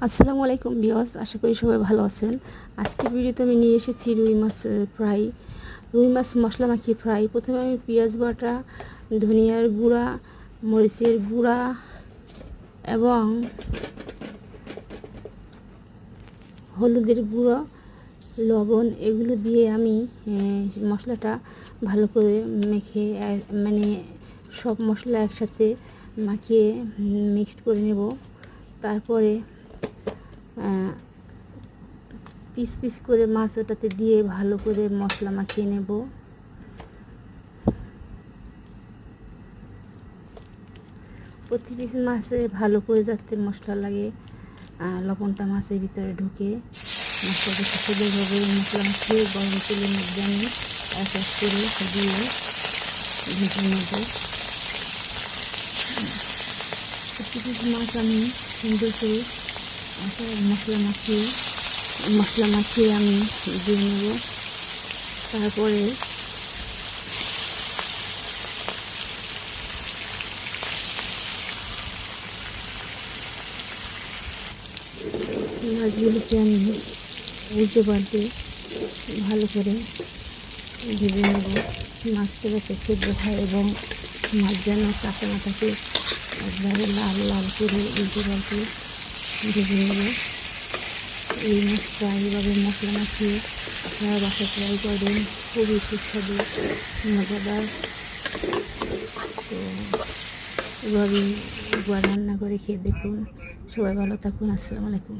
আসসালামু আলাইকুম ভিউয়ার্স, আশা করি সবাই ভালো আছেন। আজকের ভিডিওতে আমি নিয়ে এসেছি রুই মাছ ফ্রাই, রুই মাছ মশলা মাখিয়ে ফ্রাই। প্রথমে আমি পেঁয়াজ বাটা, ধনিয়ার গুঁড়া, মরিচের গুঁড়া এবং হলুদের গুঁড়ো, লবণ এগুলো দিয়ে আমি মশলাটা ভালো করে মেখে সব মশলা একসাথে মাখিয়ে মিক্সড করে নেব। তারপরে পিস পিস করে মাছ ওটাতে দিয়ে ভালো করে মশলা মাখিয়ে নেব। প্রতি পিস মাছে ভালো করে যাতে মশলা লাগে, লবণটা মাছের ভিতরে ঢুকে মশলাটা সুন্দরভাবে মশলা মাখিয়ে গরম তেলের মধ্যে আমি এক এক করে দিয়ে ভেজে নেব। প্রতি পিস মাছ আমি সুন্দর করে মশলা মাখিয়ে আমি দিয়ে নেব। তারপরে মাছগুলোকে আমি উল্টে পাল্টে ভালো করে ভেজে নেব। মাছটা যাতে সেদ্ধ হয় এবং মাছ যেন কাঁচা না থাকে, একবারে লাল লাল করে উল্টে পাল্টে ভেজে নেব। এই মাছটা এইভাবে মশলা মাখিয়ে আপনারা বাসায় ট্রাই করবেন, খুবই সুস্বাদু মজাদার। তো এভাবেই একবার রান্না করে খেয়ে দেখুন। সবাই ভালো থাকুন। আসসালামু আলাইকুম।